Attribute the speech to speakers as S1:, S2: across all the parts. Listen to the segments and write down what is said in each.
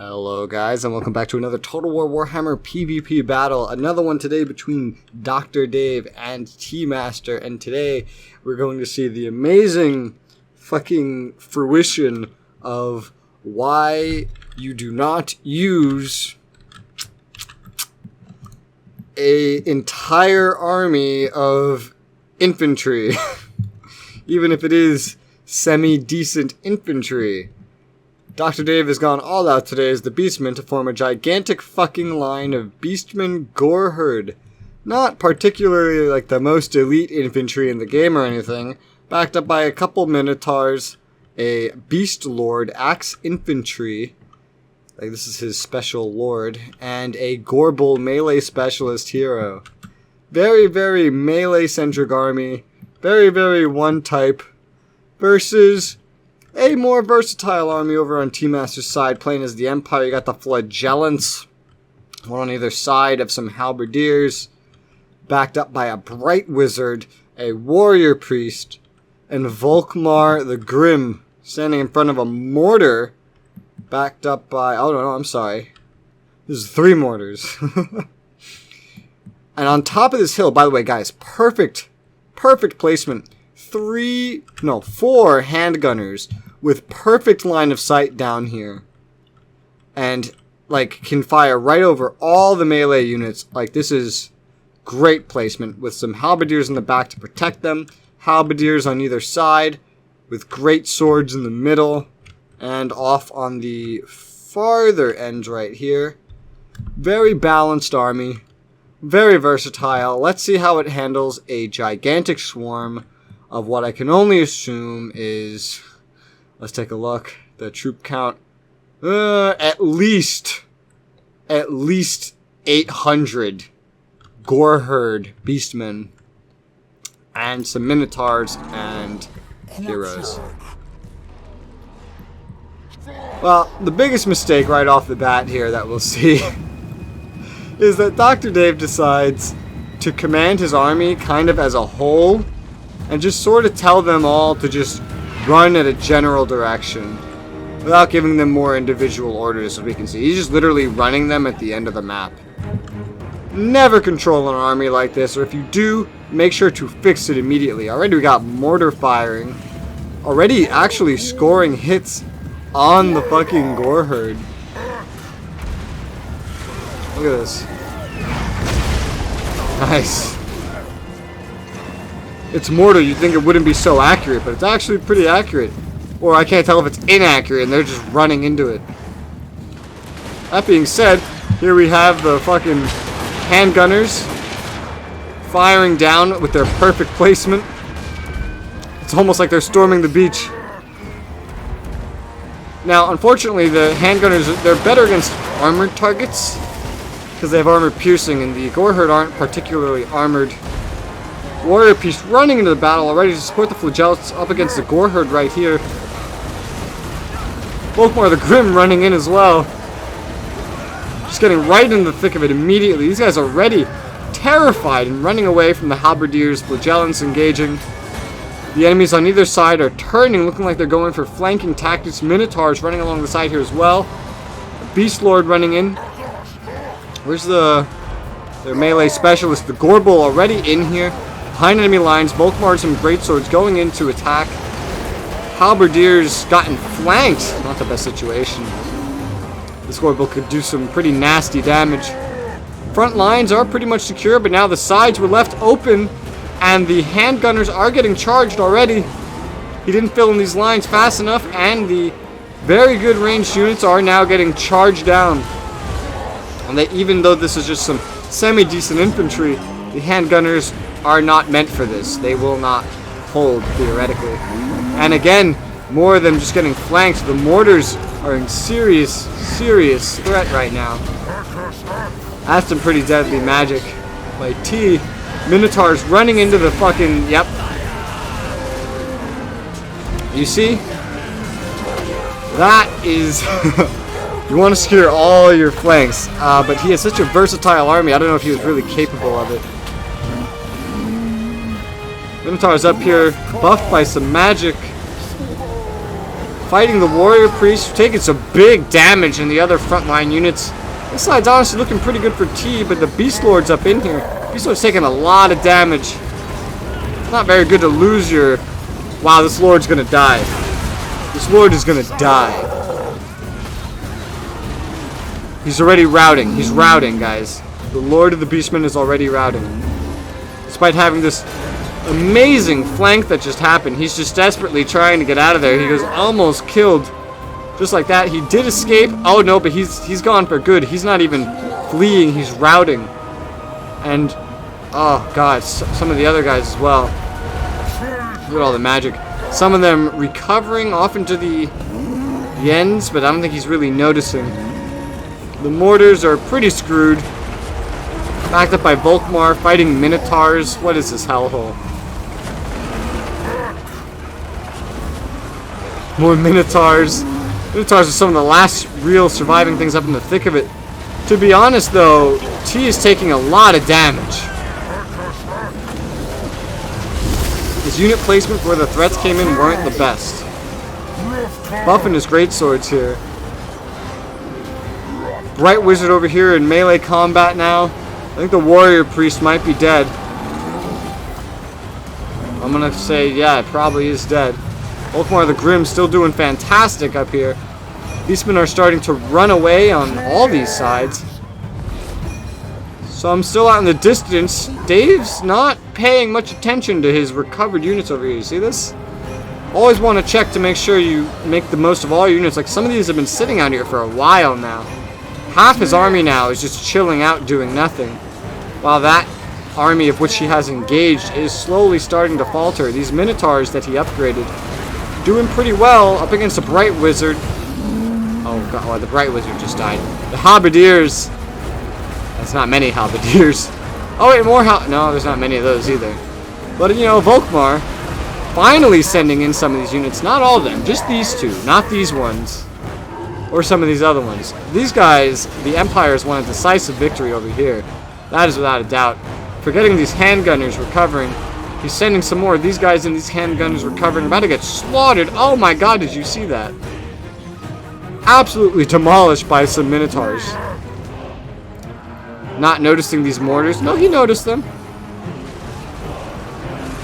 S1: Hello guys, and welcome back to another Total War Warhammer PvP battle. Another one today between Dr. Dave and T-Master, and today we're going to see the amazing fucking fruition of why you do not use an entire army of infantry, even if it is semi-decent infantry. Dr. Dave has gone all out today as the Beastmen to form a gigantic fucking line of Beastmen Gore herd. Not particularly like the most elite infantry in the game or anything, backed up by a couple Minotaurs, a Beast Lord, Axe Infantry, like this is his special lord, and a Gorebull melee specialist hero. Very, very melee-centric army, very, very one type, versus a more versatile army over on T-Master's side, playing as the Empire. You got the Flagellants, one on either side of some Halberdiers, backed up by a Bright Wizard, a Warrior Priest, and Volkmar the Grim, standing in front of a Mortar, backed up by, oh no, I'm sorry, there's 3 Mortars. And on top of this hill, by the way guys, perfect placement, 4 handgunners with perfect line of sight down here, and like can fire right over all the melee units. Like this is great placement with some halberdiers in the back to protect them, halberdiers on either side with great swords in the middle, and off on the farther end right here. Very balanced army, very versatile. Let's see how it handles a gigantic swarm of what I can only assume is, let's take a look, the troop count, at least 800 Gore herd beastmen, and some Minotaurs and heroes. Well, the biggest mistake right off the bat here that we'll see is that Dr. Dave decides to command his army kind of as a whole, and just sort of tell them all to just run at a general direction without giving them more individual orders, as we can see. He's just literally running them at the end of the map. Never control an army like this, or if you do, make sure to fix it immediately. Already we got mortar firing. Already actually scoring hits on the fucking Gore herd. Look at this. Nice. It's mortar, you'd think it wouldn't be so accurate, but it's actually pretty accurate. Or I can't tell if it's inaccurate and they're just running into it. That being said, here we have the fucking handgunners firing down with their perfect placement. It's almost like they're storming the beach. Now, unfortunately, the handgunners, they're better against armored targets because they have armor piercing, and the Gore herd aren't particularly armored. Warrior Priest running into the battle already to support the Flagellants up against the Gore herd right here. Volkmar the Grim running in as well. Just getting right in the thick of it immediately. These guys are already terrified and running away from the Halberdiers. Flagellants engaging. The enemies on either side are turning, looking like they're going for flanking tactics. Minotaurs running along the side here as well. A Beast Lord running in. Where's their melee specialist? The Gorebull already in here. Behind enemy lines, Volkmar and some greatswords going in to attack. Halberdiers gotten flanked. Not the best situation. This Gorebull could do some pretty nasty damage. Front lines are pretty much secure, but now the sides were left open, and the handgunners are getting charged already. He didn't fill in these lines fast enough, and the very good ranged units are now getting charged down. And even though this is just some semi-decent infantry, the handgunners are not meant for this. They will not hold, theoretically. And again, more than just getting flanked, the mortars are in serious threat right now. That's some pretty deadly magic by T. Minotaurs running into the fucking, yep. You see? That is... You want to secure all your flanks, but he has such a versatile army, I don't know if he was really capable of it. Minotaur's up here, buffed by some magic. fighting the warrior priest, taking some big damage in the other frontline units. This side's honestly looking pretty good for T, but the Beast Lord's up in here. Beast Lord's taking a lot of damage. It's not very good to lose your... Wow, this Lord's gonna die. This Lord is gonna die. He's already routing. He's routing, guys. The Lord of the Beastmen is already routing. Despite having this amazing flank that just happened, he's just desperately trying to get out of there. He was almost killed. Just like that. He did escape. Oh no, but he's gone for good. He's not even fleeing. He's routing. And, oh god, some of the other guys as well. Look at all the magic. Some of them recovering off into the ends, but I don't think he's really noticing. The mortars are pretty screwed. Backed up by Volkmar, fighting Minotaurs. What is this hellhole? More Minotaurs. Minotaurs are some of the last real surviving things up in the thick of it. To be honest, though, T is taking a lot of damage. His unit placement where the threats came in weren't the best. Buffing his greatswords here. Bright Wizard over here in melee combat now. I think the Warrior Priest might be dead. I'm gonna say, yeah, it probably is dead. Volkmar the Grim still doing fantastic up here. Beastmen are starting to run away on all these sides. So I'm still out in the distance. Dave's not paying much attention to his recovered units over here. You see this? Always want to check to make sure you make the most of all your units. Like, some of these have been sitting out here for a while now. Half his army now is just chilling out doing nothing. While that army of which he has engaged is slowly starting to falter. These Minotaurs that he upgraded, doing pretty well up against a Bright Wizard. Oh god, well, the Bright Wizard just died. The Halberdiers. That's not many Halberdiers. Oh wait, more no, there's not many of those either. But you know, Volkmar finally sending in some of these units. Not all of them, just these two. Not these ones. Or some of these other ones. These guys, the Empire's won a decisive victory over here. That is without a doubt. Forgetting these handgunners recovering. He's sending some more of these guys in, these handgunners recovering. About to get slaughtered. Oh my god, did you see that? Absolutely demolished by some Minotaurs. Not noticing these mortars. No, he noticed them.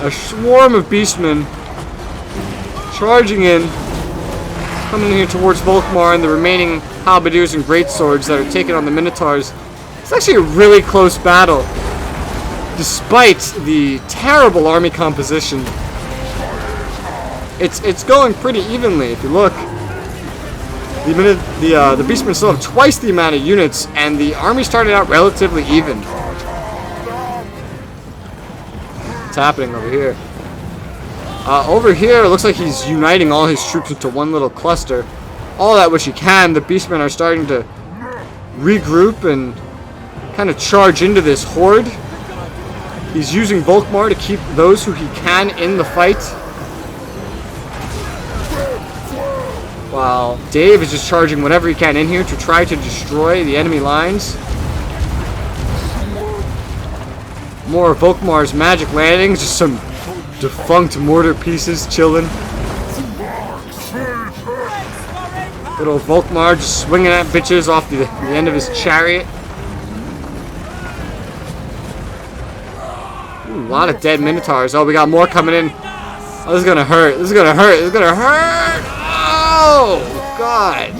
S1: A swarm of beastmen charging in. Coming in here towards Volkmar and the remaining halberdiers and greatswords that are taking on the Minotaurs. It's actually a really close battle. Despite the terrible army composition. It's going pretty evenly if you look. The beastmen still have twice the amount of units, and the army started out relatively even. What's happening over here? Over here, it looks like he's uniting all his troops into one little cluster. All that which he can. The beastmen are starting to regroup and kind of charge into this horde. He's using Volkmar to keep those who he can in the fight. While Dave is just charging whatever he can in here to try to destroy the enemy lines. More of Volkmar's magic landings, just some defunct mortar pieces chilling. Little Volkmar just swinging at bitches off the end of his chariot. Ooh, a lot of dead Minotaurs. Oh, we got more coming in. Oh, this is gonna hurt. This is gonna hurt. This is gonna hurt. Oh, God.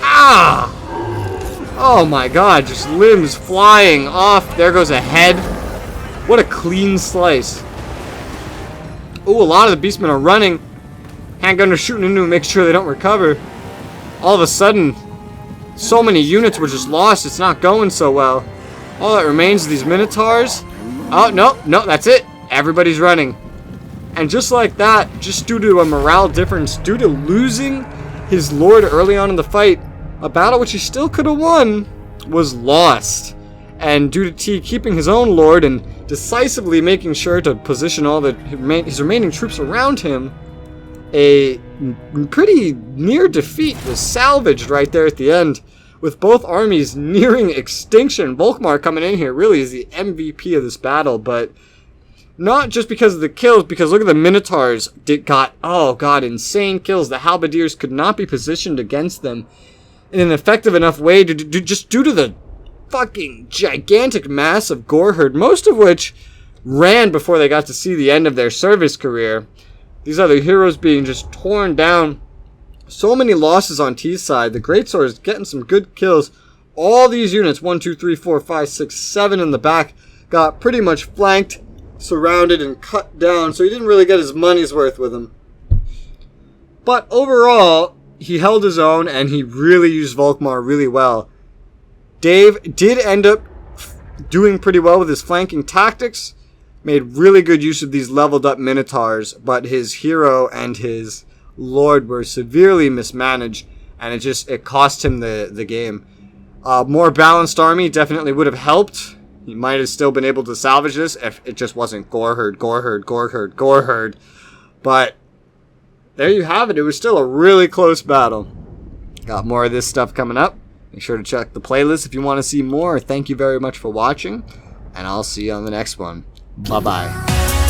S1: Ah! Oh, my God. Just limbs flying off. There goes a head. What a clean slice. Ooh, a lot of the beastmen are running. Handgunners shooting into them, make sure they don't recover. All of a sudden, so many units were just lost. It's not going so well. All that remains is these Minotaurs. Oh, no, that's it. Everybody's running. And just like that, just due to a morale difference, due to losing his lord early on in the fight, a battle which he still could have won was lost. And due to T keeping his own lord and decisively making sure to position all his remaining troops around him, a pretty near defeat was salvaged right there at the end, with both armies nearing extinction. Volkmar coming in here really is the MVP of this battle, but Not just because of the kills, because look at the Minotaurs got, oh god, insane kills. The Halberdiers could not be positioned against them in an effective enough way just due to the fucking gigantic mass of Gore herd, most of which ran before they got to see the end of their service career. These other heroes being just torn down. So many losses on T's side. The Greatsword is getting some good kills. All these units, 1, 2, 3, 4, 5, 6, 7 in the back, got pretty much flanked, surrounded, and cut down, so he didn't really get his money's worth with him. But overall, he held his own, and he really used Volkmar really well. Dave did end up doing pretty well with his flanking tactics, made really good use of these leveled up Minotaurs, but his hero and his lord were severely mismanaged, and it cost him the game. More balanced army definitely would have helped. He might have still been able to salvage this if it just wasn't Gore herd, Gore herd, Gore herd, Gore herd. But there you have it. It was still a really close battle. Got more of this stuff coming up. Make sure to check the playlist if you want to see more. Thank you very much for watching, and I'll see you on the next one. Bye-bye.